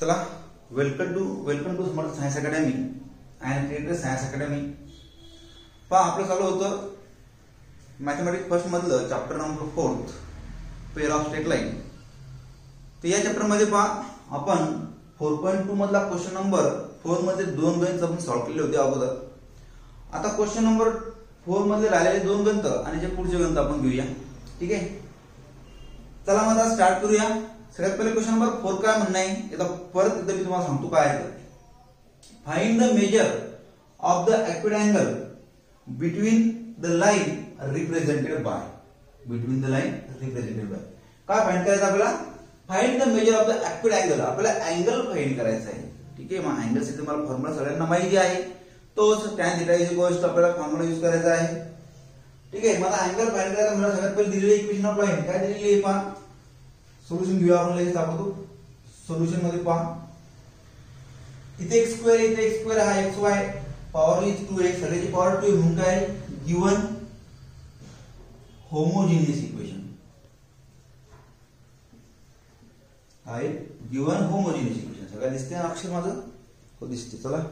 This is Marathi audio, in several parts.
चला welcome to smart science academy and creator science academy. पहा आपलं चालू होतं मॅथमॅटिक्स फर्स्ट मधलं chapter number 4 pair of straight line. तर या चॅप्टर मध्ये पहा आपण 4.2 मधला क्वेश्चन नंबर 4 मध्ये दोन गणित आपण सॉल्व्ह केले होते अगोदर। आता क्वेश्चन नंबर 4 मध्ये राहिलेले दोन गणित आणि जे पुढचे गणित आपण घेऊया, ठीक आहे। चला मग आता स्टार्ट करूया। सगळ्यात पहिले क्वेश्चन नंबर 4 काय म्हणणं आहे एकदा परत एकदा मी तुम्हाला सांगतो काय आहे। Find the measure of the acute angle between the line represented by काय फाइंड करायचं आपल्याला? Find the measure of the acute angle, आपल्याला अँगल फाइंड करायचा आहे, ठीक आहे। मग अँगल साठी मला फॉर्म्युला सगळ्यांना माहिती आहे, तोच tan θ इज आपल्याला फॉर्म्युला यूज करायचा आहे, ठीक आहे। मला अँगल फाइंड करायचा मला सगळ्यात पहिले दिलेली इक्वेशन ऑफ लाईन काय दिलेली आहे पहा। सोल्यूशन घेऊया आपण, लगेच दाखवतो। सोल्यूशन मध्ये पहा इथे x2 इथे x2 हा xy पॉवर इज 2x सगळ्याची पॉवर 2 म्हणून काय गिवन होमोजेनियस इक्वेशन आहे। गिवन होमोजेनियस इक्वेशन सगळं दिसते ना अक्षर माझं हो दिसते। चला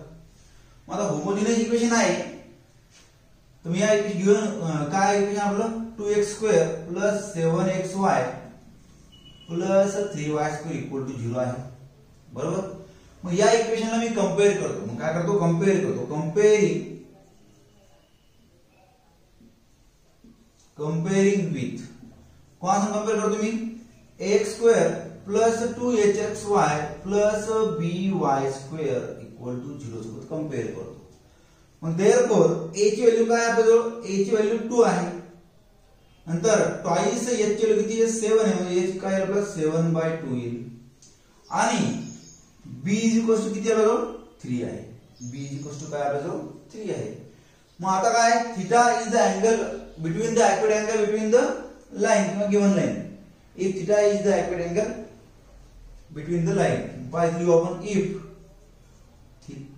माझा होमोजेनियस इक्वेशन आहे। तुम्ही या गिवन काय इक्वेशन आपलं 2x2 7xy plus 3y² equal to 0 आहे, बरोबर। मग या इक्वेशनला मी कंपेअर करतो। मग काय करतो? कंपेअर करतो। कंपेअरिंग विथ कोणासंग कंपेअर करतो मी? x² plus 2hxy plus by² equal to 0 सोबत कंपेअर करतो। मग देयरफॉर a ची व्हॅल्यू काय आहे आपल्याजवळ? a ची व्हॅल्यू 2 आहे। नंतर ट्वाइस h ची व्हॅल्यू किती आहे? 7 आहे, म्हणजे h काय आपल्याला 7/2 येईल। आणि b किती आहे बरोबर 3 आहे। b काय आपल्याजवळ 3 आहे। मग आता काय theta is the angle between the acute angle between the line किंवा given line. If theta is the acute angle between the line by लिहू आपण if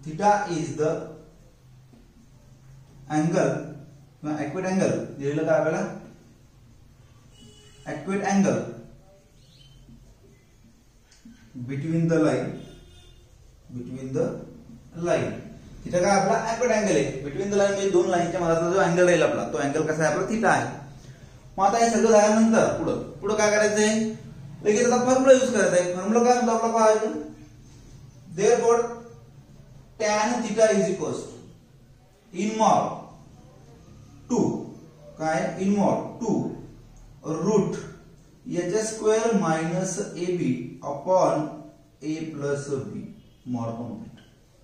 theta is the angle किंवा एक्विड अँगल लिहिलं काय आपल्याला acute angle between the line theta काय आपला एक्विड अँगल आहे। बिटवीन द लाईन म्हणजे दोन लाईनच्या मधातला जो अँगल राहील आपला तो अँगल कसा आहे आपला थीटा आहे। मग आता हे सगळं झाल्यानंतर पुढे काय करायचं आहे? लगेच आता फॉर्म्युला यूज करायचा आहे। फॉर्म्युला काय म्हणतो आपला पाहायचं therefore tan θ is equals in mod 2 काय in mod 2 root h² minus ab upon a plus b mod complete.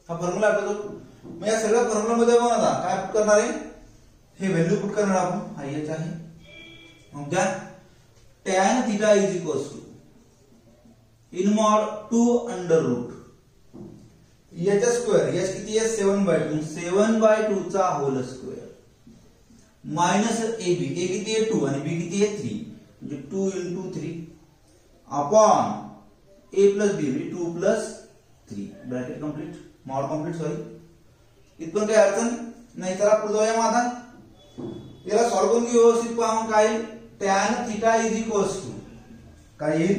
हा फॉर्म्युला आपल्याला मग या सगळ्या फॉर्म्युला मध्ये आपण आता काय पुट करणार आहे? हे व्हॅल्यू पुट करणार आपण। हा h आहे। मग त्या tan θ is equals to in mod 2 under root h² h किती आहे 7/2 चा whole square minus ab a किती आहे 2 आणि b किती आहे 3 म्हणजे 2 × 3 अपॉन a प्लस b म्हणजे 2 + 3 bracket complete mod complete sorry इथून काही अडचण नाही। चला पुढे जाऊया। मग आता याला सॉल्व्ह करून व्यवस्थित पाहून काय tan θ इज इक्वल्स टू काय येईल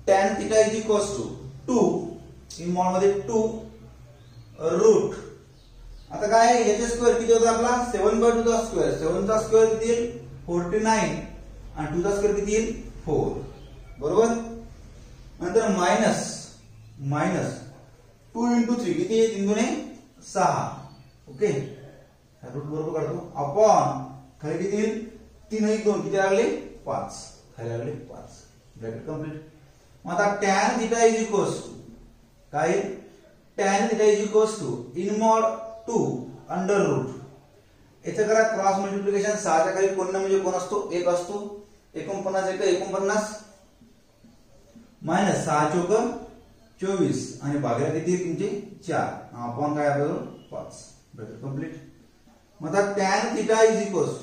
tan θ is equals to 2 in mod मध्ये 2 रूट आता काय h² किती होता आपला 7/2 चा स्क्वेअर 7 चा स्क्वेअर किती येईल 49 आणि 2 चा स्क्वेअर किती येईल 4 बरोबर। नंतर मायनस 2 × 3 किती आहे 3 × 6 ओके रूट बरोबर काढतो अपॉन खाली किती येईल 3 + 2 किती लागले 5 खाली लागले 5 ब्रॅकेट कंप्लीट। मग आता tan θ इज इक्वल्स टू काय tan θ is equals to in mod 2 under root याचं करा क्रॉस मल्टिप्लिकेशन 6 च्या खाली कोण म्हणजे कोण असतो 1 असतो 49 1 49 मायनस 6 × 4 = 24 आणि भागिले किती तुमचे 4 अपॉन काय आपल्याला 5 ब्रॅकेट कंप्लीट। मग आता tan θ इज इक्वल्स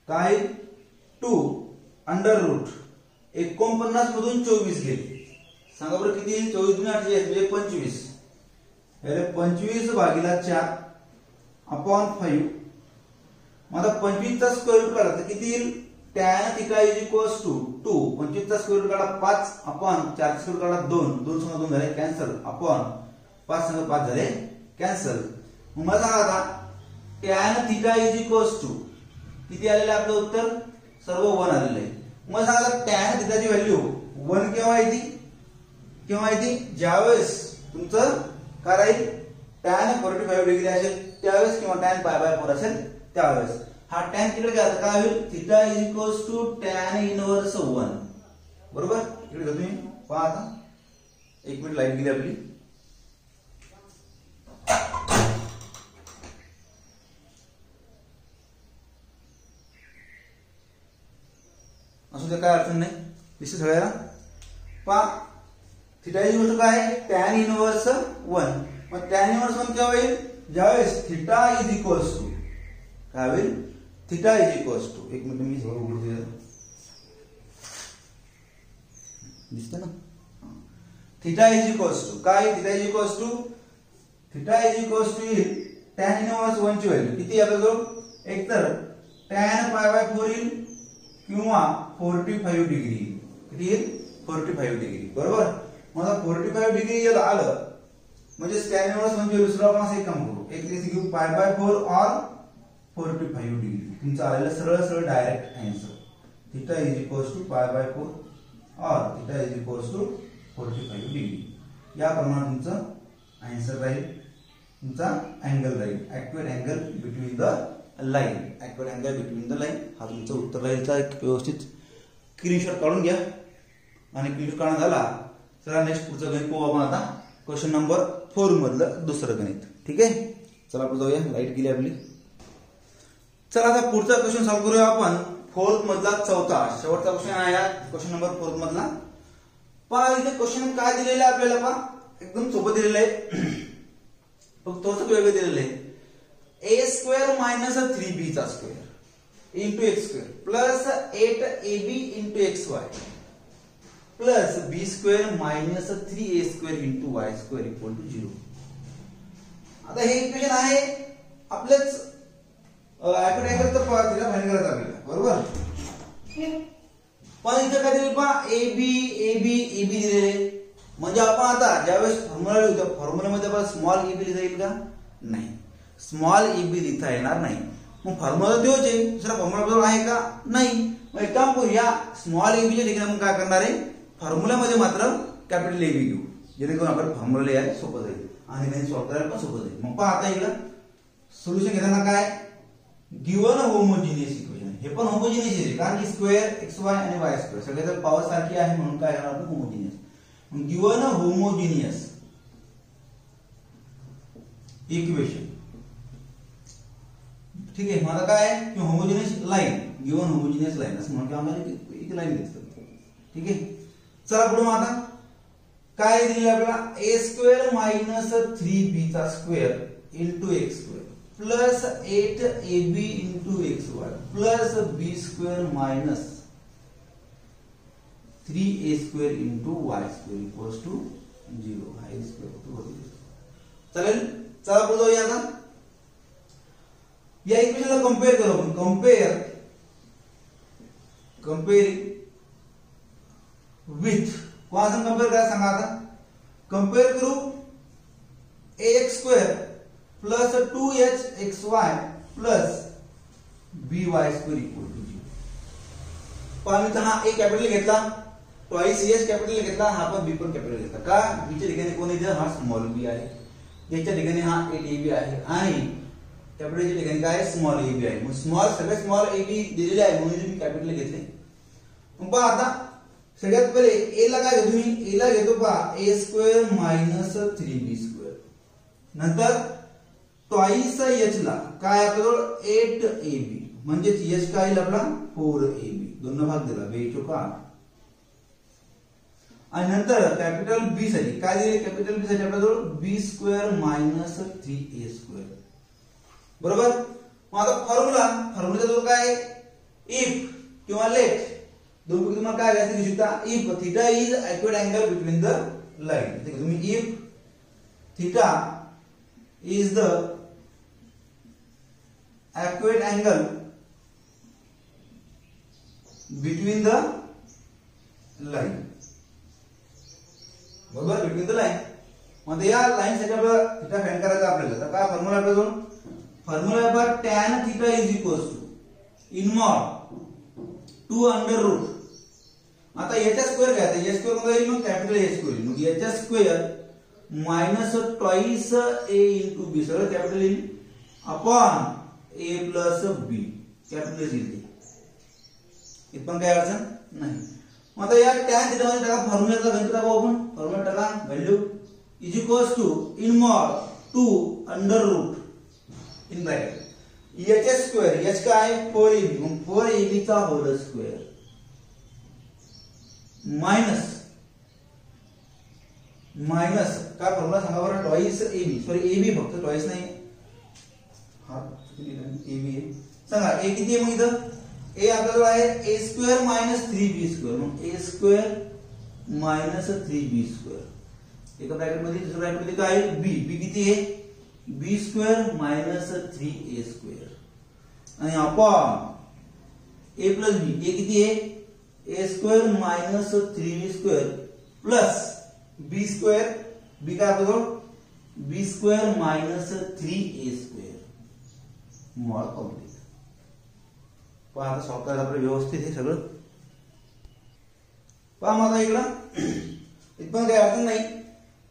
काय 2 अंडर रूट 49 मधून 24 गेले सांगा बरं किती येईल 24 × 8 म्हणजे 25 याले 25/4 अपॉन 5 मग आता 25 चा स्क्वेअर रूट काढायचा किती येईल tan theta is equals to 2 25 चा स्क्वेअर रूट काढा 5 अपॉन 4 चा स्क्वेअर काढा 2 2 संग 2 झाले कॅन्सल अपॉन 5 संग 5 झाले कॅन्सल. मग मला सांगा आता tan theta is equals to किती आलेलं आहे आपलं उत्तर सर्व 1 आलेलं आहे. मग सांगा tan थिटाची व्हॅल्यू 1 केव्हा येते ज्यावेळेस तुमचं काय राहील tan 45 डिग्री असेल त्यावेळेस किंवा tan पाय बाय 4 असेल त्यावेळेस. हा tan तिकडे काय काय होईल theta is equals to tan inverse 1 बरोबर. इकडे घ्या तुम्ही पहा आता 1 मिनिट लाईट गेली आपली. असू दे काय अडचण नाही दिसते सगळ्याला. पहा थिटा इज इक्वल टू काय tan इनवर्स 1. मग tan इनवर्स 1 केव्हा होईल ज्यावेळेस थिटा इज इक्वल्स टू काय होईल theta is equals to 1 minute मी सगळं उघडू दे दिसतं ना. थिटा इज इक्वल्स टू काय थिटा इज इक्वल्स टू येईल tan इनवर्स 1 ची व्हॅल्यू किती आपल्याजवळ एकतर tan पाय बाय 4 येईल किंवा 45 डिग्री किती येईल 45 डिग्री बरोबर. मग 45 डिग्री येईल आलं म्हणजे tan इनवर्स 1 ची व्हॅल्यू सुद्धा आपण असं एक काम करू एक दिवशी घेऊ पाय बाय 4 और 45 डिग्री तुमचं आलेलं सरळ direct answer theta is equals to pi by 4 और theta is equals to 45 degree. या प्रमाणे तुमचं आन्सर राहील तुमचा अँगल राहील accurate angle between the line हा तुमचं उत्तर राहील. एक व्यवस्थित स्क्रीनशॉट काढून घ्या आणि स्क्रीनशॉट काढून झाला चला नेक्स्ट पुढचं गणित पाहू आपण आता क्वेश्चन नंबर 4 मधलं दुसरं गणित. ठीक आहे चला आपण जाऊया लाईट गेली आपली. चला आता पुढचा क्वेश्चन सॉल्व्ह करूया आपण 4th मधला चौथा शेवटचा क्वेश्चन आहे क्वेश्चन नंबर 4 मधला. पहा इथे क्वेश्चन काय दिलेलं आहे आपल्याला पहा एकदम सोपं दिलेलं आहे फक्त थोडंसं वेगळं दिलेलं आहे. a स्क्वेअर मायनस 3b चा square into x square plus 8ab into xy plus b square minus 3a square into y square equal to 0. आता हे इक्वेशन आहे आपल्याच ॲक्युरेट अँगल तर तिला फाइंड करायचं आपल्याला बरोबर. पण इथे काय दिलं पहा ab दिलेले म्हणजे आपण आता ज्यावेळेस फॉर्म्युला लिहू त्या फॉर्म्युल्यामध्ये आपण स्मॉल ab लिहिता येईल का नाही स्मॉल ab लिहिता येणार नाही. मग फॉर्म्युला तोच आहे दुसरा फॉर्म्युला आहे का नाही. मग एक काम करूया स्मॉल ab च्या ठिकाणी आपण काय करणार आहे फॉर्म्युल्यामध्ये मात्र कॅपिटल ab घेऊ जेणेकरून आपण फॉर्म्युला लिहायला सोपं जाईल आणि गणित सॉल्व्ह करायला पण सोपं जाईल. मग पहा आता इकडं सोल्युशन घेताना काय गिवन होमोजिनियस इक्वेशन हे पण होमोजिनियस आहे कारण की स्क्वेअर xy आणि y स्क्वेअर सगळ्याच्या पॉवर सारखी आहे म्हणून काय करणार आपण होमोजिनियस. गिवन होमोजिनियस इक्वेशन ठीक आहे मला काय की homogeneous line given homogeneous line असं म्हणून आम्हाला एक लाईन घेतलं. ठीक आहे चला पुढे आता काय दिलं आपल्याला a स्क्वेअर मायनस 3b चा square into x square plus 8ab into xy plus b square minus 3a square into y square equals to 0 हा स्क्वेअर चालेल. चला पुढे जाऊया आता या इक्वेशनला कंपेअर करू आपण कंपेअरिंग विथ कोणासंग कंपेअर करा सांगा आता कंपेअर करू ax square plus 2hxy plus by square equal to 0. पण हा a कॅपिटल घेतला ट्वाइस h कॅपिटल घेतला हा पण b पण कॅपिटल घेतला का b च्या ठिकाणी कोण येते हा स्मॉल b आहे याच्या ठिकाणी हा 8ab आहे आणि कॅपिटलच्या ठिकाणी काय स्मॉल ab आहे. मग स्मॉल सगळे स्मॉल ab दिलेले आहे म्हणून मी कॅपिटल घेतले. मग पहा आता सगळ्यात पहिले a ला काय घेतो मी a ला घेतो पहा a square minus 3b square नंतर ट्वाइस h ला काय आपल्याजवळ 8ab म्हणजे h काय येईल आपला 4ab दोन भाग दिला 2 चौक 8 आणि नंतर कॅपिटल b साठी काय दिले कॅपिटल b साठी आपल्याजवळ b square minus 3a square बरोबर. मग आता फॉर्म्युला जो काय इफ किंवा लेट दोन तुम्हाला काय घ्यायचं घेऊ शकता if theta is accurate angle between the line ठीक आहे तुम्ही if theta is the accurate angle between the line, बरोबर, बिटवीन द लाईन. मग या लाईन साठी आपल्याला थीटा फाइंड करायचा आपल्याला. तर काय फॉर्म्युला आपल्याजवळ? फॉर्म्युला आहे tan theta is equals to in mod 2 under root. आता याचा स्क्वेअर घ्यायचा, या स्क्वेअर मध्ये येईल मग कॅपिटल ए स्क्वेअर येईल. मग याचा स्क्वेअर मायनस ट्वाइस ए इंटू बी, सगळं कॅपिटल येईल, अपॉन ए प्लस बी, कॅपिटल येईल. इथं काय अडचण नाही. मग आता या tan थीटा मध्ये टाका फॉर्म्युलाचा गणित टाकू आपण. फॉर्म्युला टाका, value is equals to in mod 2 under root in bracket h square, h काय 4ab, मग 4ab चा होल स्क्वेअर मायनस काय फॉर्म्युला सांगा बरं? ट्वाइस ab, सॉरी ab फक्त, ट्वाइस नाही, हा ab आहे. सांगा a किती आहे मग इथं? a आपल्याजवळ आहे a square minus 3b square, मग a square minus 3b square. एका ब्रॅकेट मध्ये, दुसऱ्या ब्रॅकेट मध्ये काय आहे? b किती आहे? b square minus 3a square आणि upon a plus b, a किती आहे? a square minus 3b square plus b square, b काय आपल्याजवळ? b square minus 3a square mod complete. पहा आता सॉल्व करायला आपलं व्यवस्थित हे सगळं. पहा माझा इकडं इथं काही अडचण नाही.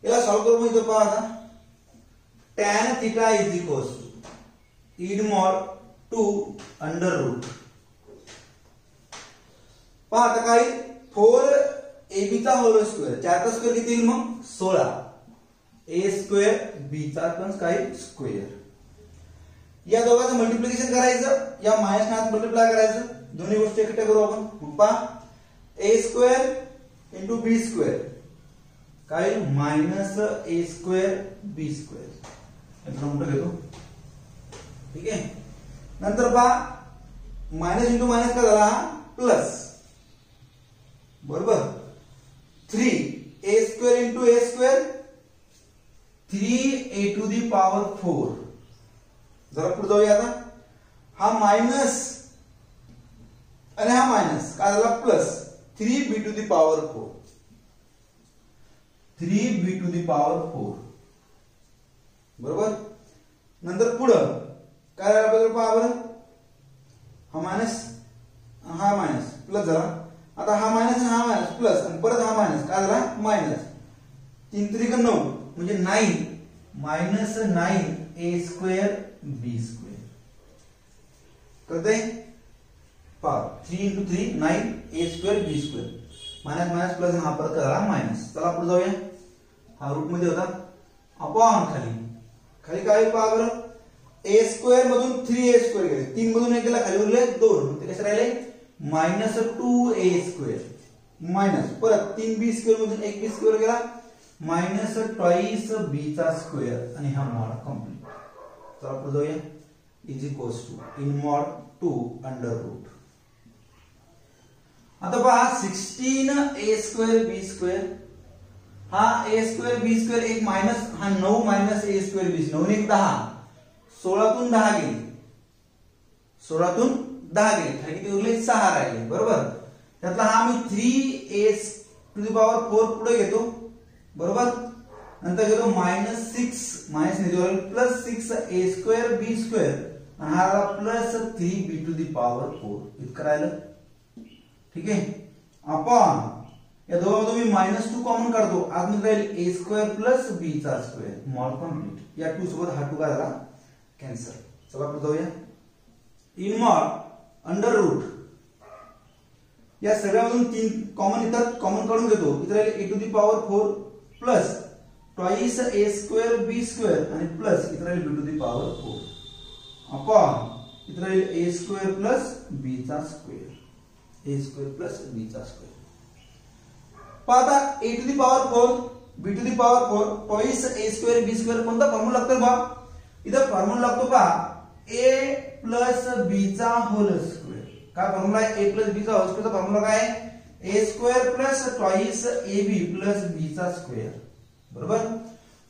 याला सॉल्व करू मग. इथं पहा आता tan theta is equals to in mod 2 under root. पहा आता काय 4ab चा होल स्क्वेअर, 4 चा स्क्वेअर किती येईल मग? 16. a स्क्वेअर b चा पण काय स्क्वेअर. या दोघांचं मल्टिप्लिकेशन करायचं, या मायनस नात मल्टिप्लाय करायचं, दोन्ही गोष्टी एकत्र करू आपण. मग पहा a square into b square काय minus a square b square. मोठं घेतो, ठीक आहे. नंतर पहा मायनस इंटू मायनस काय झाला? प्लस, बरोबर. 3a square into a square, 3a to the power 4. जरा पुढे जाऊया आता. हा मायनस आणि हा मायनस काय झाला? Plus 3b to the power 4, 3b to the power 4, बरोबर. नंतर पुढं काय झालं आपल्याला? पहा बरं, हा मायनस हा मायनस प्लस झाला. आता हा मायनस आणि हा मायनस प्लस आणि परत हा मायनस काय झाला? मायनस. 3 3 9 म्हणजे 9 minus 9a square b square करते. पहा 3 into 3 9a square b square, minus minus plus, हा परत झाला मायनस. चला पुढे जाऊया. हा रूट मध्ये होता, अपॉन खाली खाली काय? पहा बरं, a स्क्वेअर मधून 3a स्क्वेअर गेले, 3 मधून 1 गेला, खाली उरले 2, मग ते कसे राहिले? मायनस 2a स्क्वेअर मायनस परत 3b स्क्वेअर मधून 1b स्क्वेअर गेला, मायनस ट्वाइस b चा स्क्वेअर आणि हा मॉड कम्प्लीट. चला पुढे जाऊया. Is equals to in mod 2 under root. आता पहा 16a स्क्वेअर b स्क्वेअर, हा a स्क्वेअर b स्क्वेअर एक मायनस, हा 9 मायनस a स्क्वेअर b, 9 1 10, 16 तून 10 गेली, 16 तून 10 गेली, खाली किती उरले? 6 राहिले, बरोबर. त्यातला हा मी 3a टू दी पॉवर 4 पुढे घेतो, बरोबर. नंतर घेतो मायनस 6 मायनस निघेल plus 6a square b square आणि हा plus 3b to the power 4 इतकं राहिलं, ठीक आहे. अपॉन या दोघांमधून मी -2 कॉमन काढतो, आतमध्ये राहील a स्क्वेअर प्लस b चा स्क्वेअर मॉड कम्प्लीट. या 2 सोबत हा 2 काय झाला? कॅन्सल. चला पुढे जाऊया. इन मॉड अंडर रूट, या सगळ्यामधून 3 कॉमन इथं कॉमन काढून घेतो, इथे राहील a to the power 4 plus twice a square b square आणि प्लस इथे राहील b to the power 4 upon इथे राहील a स्क्वेअर प्लस b चा square, a square plus b चा स्क्वेअर. पहा आता a to the power 4 b to the power 4 twice a square b square कोणता फॉर्म्युला लागतो बा? इथं फॉर्म्युला लागतो पहा a प्लस b चा होल स्क्वेअर. काय फॉर्म्युला आहे? a प्लस b चा होल स्क्वेअरचा फॉर्म्युला काय आहे? a square plus twice ab plus b चा स्क्वेअर, बरोबर.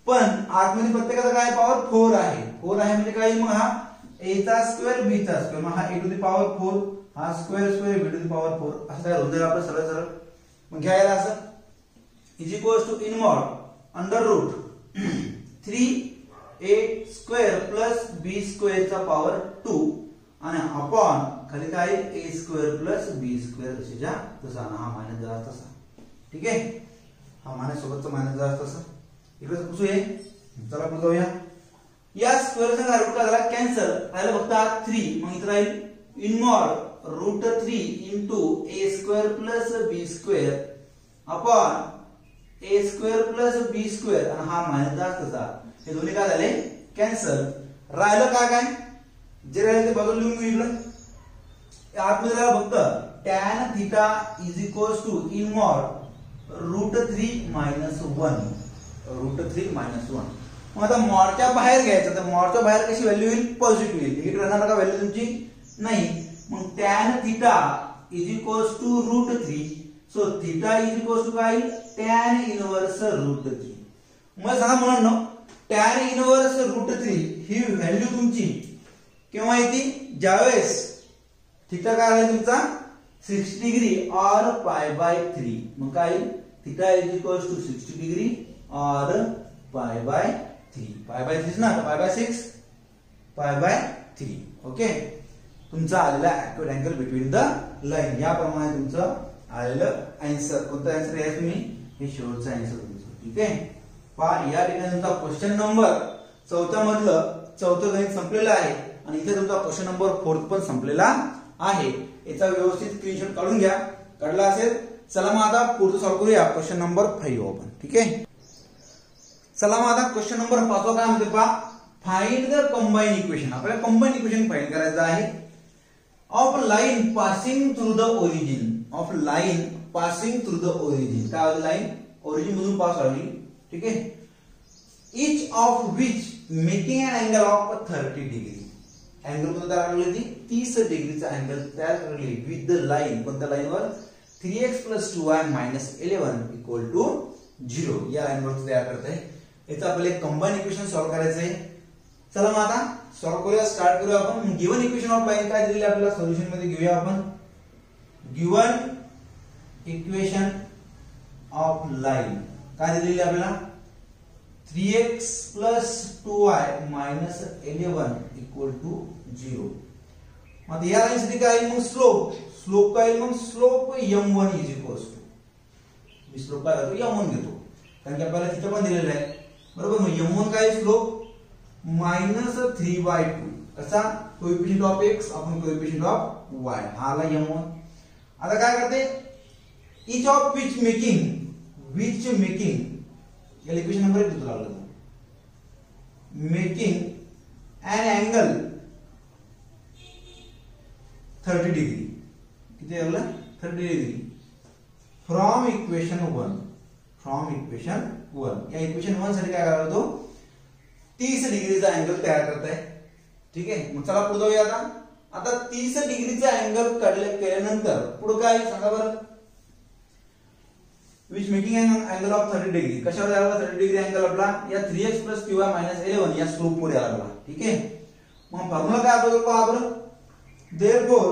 पण आतमध्ये प्रत्येकाचा काय पॉवर 4 आहे, 4 आहे म्हणजे काय? मग हा a चा स्क्वेअर b चा स्क्वेअर, मग हा a टू दी पॉवर 4 हा square square V two the power 4 असं तयार होऊन जाईल आपलं सरळ सरळ. मग घ्यायला असं is equals to in mod under root 3a square plus b square चा पॉवर 2 आणि अपॉन खाली काय a square plus b square जशाच्या तसा. हा मायनस जरा तसा. ठीक आहे, हा मायनस सोबतचा मायनस जरा तसा इकडे पुसू आहे. चला पुढे जाऊया. या स्क्वेअर चा रूट काय झाला कॅन्सल राहिला फक्त 3. मग इथे राहील in mod root 3 into a square plus b square upon a square plus b square आणि हा मायनस तसा. हे दोन्ही काय झाले कॅन्सल. राहिलं काय जे राहिलं ते बाजूला लिहून घेऊ. इकडे आतमध्ये राहिलं फक्त tan theta is equals to in mod root 3 minus 1 root 3 minus 1. मग आता मॉडच्या बाहेर घ्यायचं तर मॉडच्या बाहेर कशी व्हॅल्यू येईल पॉझिटिव्ह येईल. इकडे राहणार का व्हॅल्यू तुमची नाही. मग tan theta is equals to root 3. So theta is equals to काय tan इनवर्स रूट 3. मग सांगा मुलांनो tan इनवर्स रूट 3 ही व्हॅल्यू तुमची केव्हा येते ज्यावेळेस थीटा काय आहे तुमचा 60 डिग्री और पाय बाय 3. मग काय theta is equals to 60 degree और पाय बाय 3. पाय बाय 3 ना pi by 6 pi by 3. Okay, तुमचा आलेला accurate angle between the line याप्रमाणे तुमचं आलेलं आन्सर. कोणतं आन्सर आहे तुम्ही हे शेवटचं आन्सर तुमचं. ठीक आहे, पहा या ठिकाणी तुमचा क्वेश्चन नंबर 4 मधलं 4थं गणित संपलेलं आहे आणि इथे तुमचा क्वेश्चन नंबर 4 पण संपलेला आहे. याचा व्यवस्थित स्क्रीनशॉट काढून घ्या. काढला असेल चला मग आता पुढचं सॉल्व्ह करूया क्वेश्चन नंबर 5 आपण. ठीक आहे, चला मग आता क्वेश्चन नंबर 5 काय म्हणते पहा फाइंड द कंबाईन इक्वेशन. आपल्याला कंबाईन इक्वेशन फाइंड करायचं आहे of line passing through the origin. Of line passing through the origin. काय लाईन ओरिजिन मधून पास व्हावी. ठीक आहे, each of which making an angle of 30 degree. Angle कोणता तयार केली 30 डिग्रीचा अँगल तयार केली विथ द लाईन. कोणत्या लाईनवर 3x + 2y - 11 = 0 या लाईनवर तयार करत आहे. याचं आपल्याला कंबाईन इक्वेशन सॉल्व्ह करायचं आहे. चला मग आता सॉल्व्ह करूया. स्टार्ट करूया आपण. गिवन इक्वेशन ऑफ लाईन काय दिलेली आपल्याला सोल्युशन मध्ये घेऊया आपण. गिवन इक्वेशन ऑफ लाईन काय दिलेली आपल्याला 3x + 2y - 11 = 0. मग या लाईन साठी काय मग स्लोप काय मग स्लोप m1 मी स्लोप काय घेतो m1 घेतो कारण की आपल्याला तिथे पण दिलेलं आहे बरोबर. मग m1 काय स्लोप -3/2 कसा कोएफिशिएंट ऑफ x आपण कोएफिशिएंट ऑफ y हा आला m1. आता काय करते इच ऑफ विच मेकिंग या इक्वेशन नंबर 1 देतो लागला मेकिंग एन अँगल 30 डिग्री किती आला 30 डिग्री फ्रॉम इक्वेशन 1 या इक्वेशन 1 साठी काय करायला होतो 30 डिग्रीचा अँगल तयार करताय. ठीक आहे, मग चला पुढे जाऊया. आता 30 डिग्रीचा अँगल केल्यानंतर पुढे काय सांगा बरं. Which making angle of 30 degree कशावर आला 30 डिग्री अँगल आपला या 3x + 2y - 11 या स्लोप मध्ये आला. ठीक आहे, मग फॉर्म्युला काय आपल्याला पहा बरं. Therefore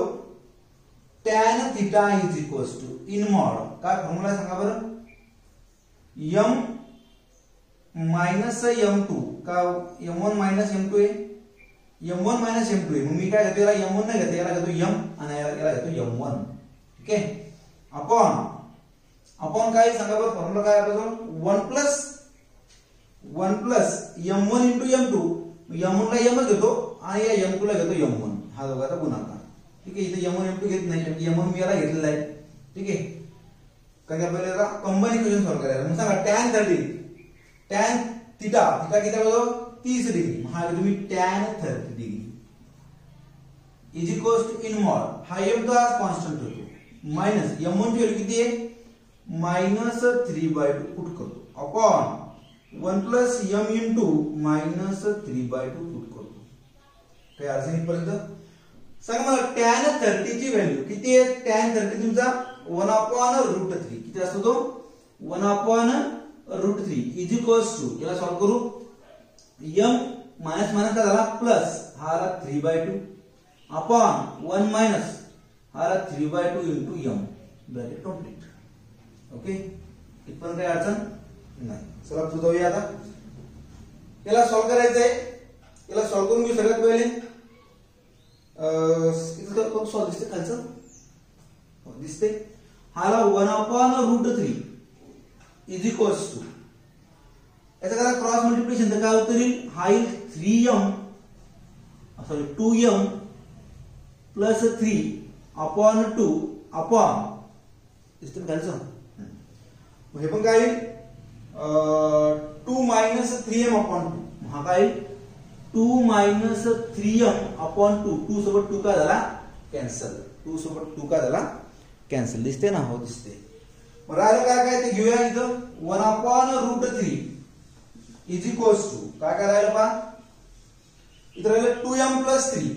tan theta is equals to in mod काय फॉर्म्युला सांगा बरं m - m2 का m1 - m2 आहे m1 - m2 आहे. मग मी काय घेतो याला m1 नाही घेतो याला घेतो m आणि याला घेतो m1. ठीक आहे, अपॉन काय सांगा बरं फॉर्म्युला काय आपल्याला 1 प्लस m1 * m2 m1 ला m घेतो आणि या m2 ला घेतो m1 हा दोघांचा गुणाकार. ठीक आहे, इथे m1 m2 घेत नाही कारण m1 मी याला घेतलेला आहे. ठीक आहे, कारण आपल्याला कंबाईन इक्वेशन सॉल्व्ह करायला. मग सांगा tan थीटा किती होतो 30 डिग्री. हा तुम्ही tan 30 degree is equals to in mod हा m तो कॉन्स्टंट होतो माइनस m1 ची व्हॅल्यू किती आहे -3/2 पुट करतो upon 1 plus m into -3/2 put करतो. काय असेल इथपर्यंत सांगा मला tan 30 ची व्हॅल्यू किती आहे. tan 30 तुमचा 1/√3 किती असतो तो 1/√3 इज इक्वल्स टू याला सॉल्व्ह करू m मायनस का झाला प्लस हा आला 3/2 अपॉन 1 - हा 3/2 into m bracket complete. Okay, इथपर्यंत काही अडचण नाही. चला पुढे जाऊया. आता याला सॉल्व्ह करायचं आहे. याला सॉल्व्ह करून घेऊ. सगळ्यात पहिले इथं कोण सॉल्व्ह दिसते खालचं दिसते. हाला 1/√3 इज इक्वल्स टू, याचा करा क्रॉस मल्टिप्लिकेशन तर काय होतं येईल, हा येईल 3m sorry 2m plus 3/2 upon दिसतं खालचं. हे पण काय येईल 2 - 3m/2. हा काय येईल 2 - 3m/2. 2 सोबत 2 का झाला कॅन्सल. 2 सोबत 2 का झाला कॅन्सल. दिसते ना, हो दिसते. मग राहिलं काय काय ते घेऊया. इथं 1/√3 इज इक्वल्स टू काय करायला पहा. इथं राहिलं 2m + 3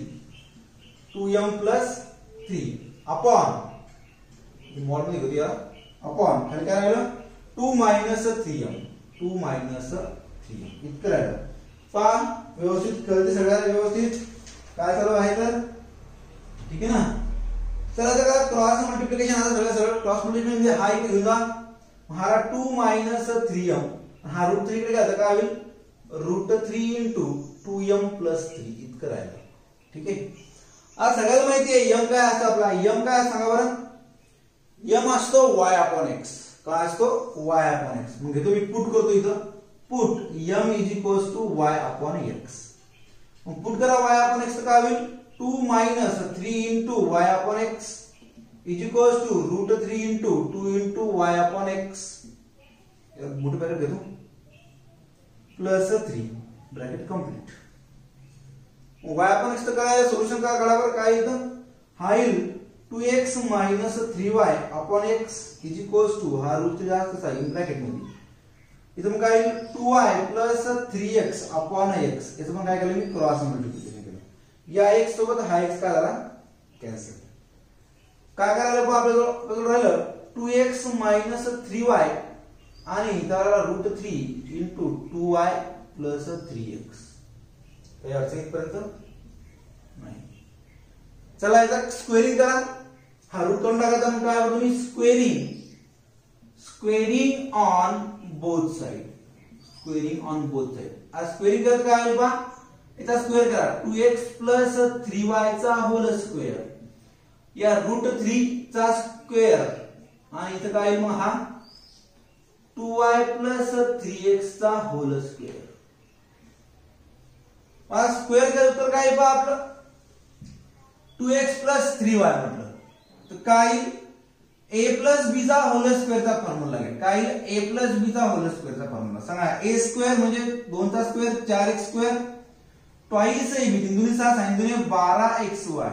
2m + 3 अपॉन मॉडमध्ये घेऊया अपॉन खाली काय राहिलं 2 - 3m 2 - 3m इतकं राहिलं. पहा व्यवस्थित कळते सगळ्यात व्यवस्थित काय चालू आहे तर ठीक आहे ना. चला आता क्रॉस मल्टिप्लिकेशन. आता सगळं सरळ क्रॉस मल्टिप्लिकेशन म्हणजे हा इथे घेऊन जा. हा 2 - 3m हा √3 इकडे घ्यायचा काय होईल √3 इंटू 2m + 3 इतकं राहिलं. ठीक आहे. आता सगळ्याला माहिती आहे m काय असतं आपला. m काय सांगा बरं. m असतो y/x. काय असतो y/x. मग घेतो मी पुट करतो इथं. Put m is equals to y/x. मग पुट करा y/x तर काय होईल 2 - 3 into y/x is equals to √3 into 2 into y/x. मोठं ब्रॅकेट घेतो प्लस 3 ब्रॅकेट कम्प्लीट. y/x तर काय सोल्युशन काय काढा बरं. काय इथं हा येईल 2x - 3y/x is equals to हा √3 जास्त आहे ब्रॅकेट मध्ये. इथं मग काय येईल 2y + 3x/x. याचं पण काय केलं मी क्रॉस मल्टिप्लिकेशन केलं. या x सोबत हा x काय झाला कॅन्सल. काय करायला आपल्याला राहिलं 2x - 3y आणि त्याला √3 इंटू 2y + 3x. काही अडचण इथपर्यंत नाही. चला याचा स्क्वेअरिंग करा. हा रूट करून टाकायचा. मग काय होतं मी squaring on both side. Squaring on both side. आज स्क्वेअरिंग करत काय होईल पहा. याचा स्क्वेअर करा 2x + 3y चा होल स्क्वेअर या √3 चा स्क्वेअर आणि इथं काय येईल मग हा 2y + 3x चा होल स्क्वेअर. आता स्क्वेअर केलं तर काय पहा आपलं 2x + 3y म्हटलं तर काय a + b चा होल स्क्वेअरचा फॉर्म्युला लागेल. काय a + b चा होल स्क्वेअरचा फॉर्म्युला सांगा. a² म्हणजे 2 चा square 4x² twice ab 3 × 6 sin 2 12xy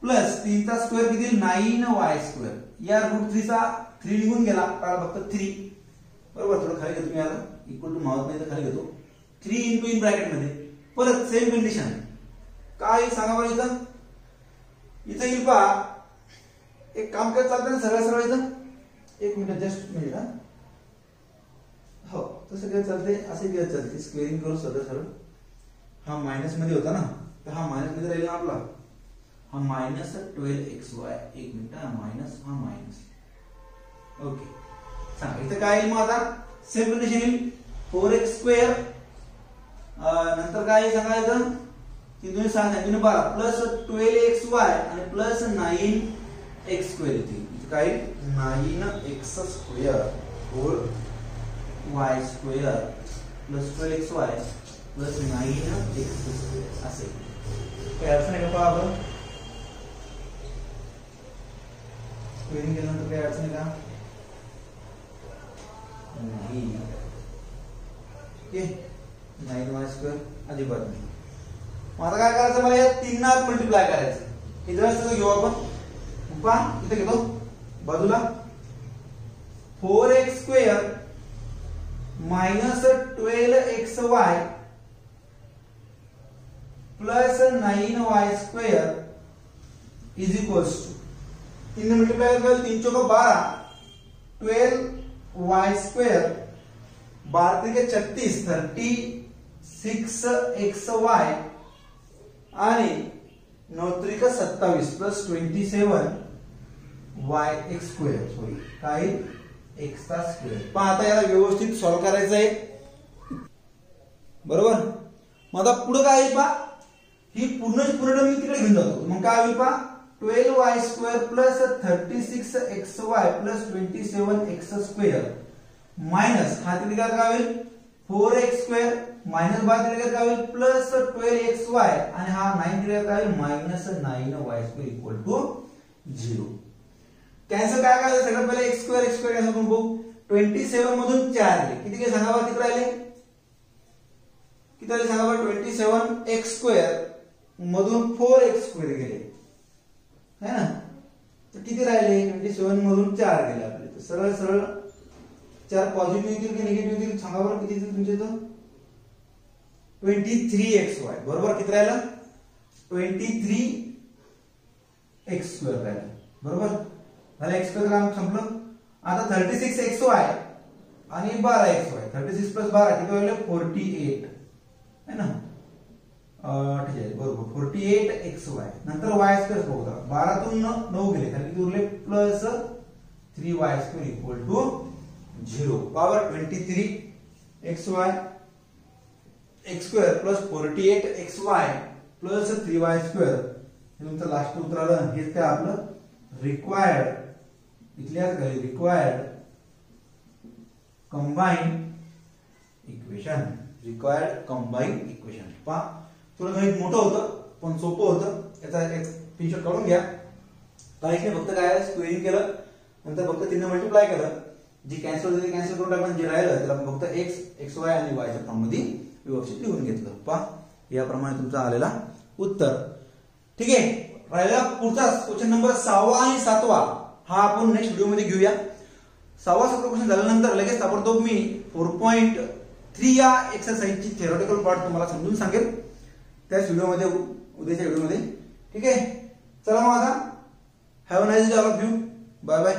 plus 3 चा स्क्वेअर किती 9y². या √3 चा 3 निघून गेला कारण फक्त 3 बरोबर. थोडं खाली घेतो मी आता इक्वल टू मावत नाही तर खाली घेतो 3 इंटू इन ब्रॅकेट मध्ये. परत सेम कंडिशन काय सांगा बरं. इथं येईल पहा. एक काम करत चालतं ना सरळ सरळ इथं. एक मिनिट जस्ट मिनिट. हा हो तसं काय चालते असे काय चालते स्क्वेअरिंग करू सरळ सरळ. हा मायनस मध्ये होता ना तर हा मायनस मध्ये राहील ना आपला. हा -12xy. एक मिनिट. हा मायनस हा मायनस. ओके सांगा इथं काय येईल मग आता सेम कंडिशन येईल 4x² नंतर काय सांगायचं 3 × 6 sin 12 प्लस 12xy आणि प्लस 9x² येते. इथं काय 9x² hole y² plus 12xy plus 9x² असे. काय अडचण आहे का पहा आपण स्क्वेअरिंग केल्यानंतर काय अडचण आहे का नाही. ओके 9y² अजिबात नाही. मग आता काय करायचं मला या 3 ना मल्टिप्लाय करायचं. इथं घेऊ आपण. पहा इथे घेतो बाजूला 4x² - 12xy plus 9y² is equals to 3 ने मल्टीप्लाई करें 3 × 12 12y² 12 × 36 36xy आणि 9 त्रिक 27 प्लस 27 yx स्क्वेअर, सॉरी काय x चा स्क्वेअर. पण आता याला व्यवस्थित सॉल्व करायचं आहे, बरोबर. मग आता पुढे काय येईल पहा, ही पूर्ण टर्म मी तिकडे घेऊन जातो. मग काय होईल पहा, 12y square plus 36xy plus 27x square minus हा तिकडे काय होईल 4x स्क्वेअर मायनस 12 तिकडे काय होईल प्लस 12xy आणि हा 9 तिकडे काय होईल minus 9y square equal to 0. Cancel काय करायचं, सगळ्यात पहिले x स्क्वेअर कॅन्सल करून बघू. 27 मधून 4 गेले, किती काय सांगा बरं, किती राहिले, किती राहिले सांगा बरं. 27x स्क्वेअर मधून 4x स्क्वेअर गेले है ना, तर किती राहिले 27 मधून 4 गेले आपले. तर सरळ सरळ 4 पॉझिटिव्ह येतील की निगेटिव्ह येतील सांगा बरं, किती येतील तुमच्या इथं 23xy, बरोबर. किती राहिलं 23x स्क्वेअर राहिलं, बरोबर. झालं x स्क्वेअर काम संपलं. आता 36xy आणि 12xy, 36 प्लस 12 किती होईल 48 है ना, ठीक आहे बरोबर 48xy. नंतर y स्क्वेअर बघू, 12 तून 9 गेले तर किती उरले plus 3y square equal to 0. Power 23xy x square plus 48xy plus 3y square हे तुमचं लास्ट उत्तर आलं. हेच काय आपलं रिक्वायर्ड, इथल्याच काय required combine equation, required combine equation. पहा थोडं गणित मोठं होतं पण सोपं होतं, याचा एक स्क्रीनशॉट काढून घ्या. काहीच नाही, फक्त काय स्क्वेअरिंग केलं, नंतर फक्त 3 ने मल्टिप्लाय केलं, जी कॅन्सल होते कॅन्सल करून टाकून जे राहिलं त्याला फक्त x xy आणि y च्या फॉर्म मध्ये व्यवस्थित लिहून घेतलं. पहा याप्रमाणे तुमचा आलेला उत्तर. ठीक आहे, राहिला पुढचा क्वेश्चन नंबर 6 आणि 7 हा आपण नेक्स्ट व्हिडिओ मध्ये घेऊया. 6वा 7वा क्वेश्चन झाल्यानंतर लगेच ताबडतोब मी 4.3 या एक्सरसाइजची थेरोटिकल पार्ट तुम्हाला समजून सांगेल त्याच व्हिडिओमध्ये, उद्याच्या व्हिडिओमध्ये. ठीक आहे, चला मग आता have a nice day all of you, bye bye.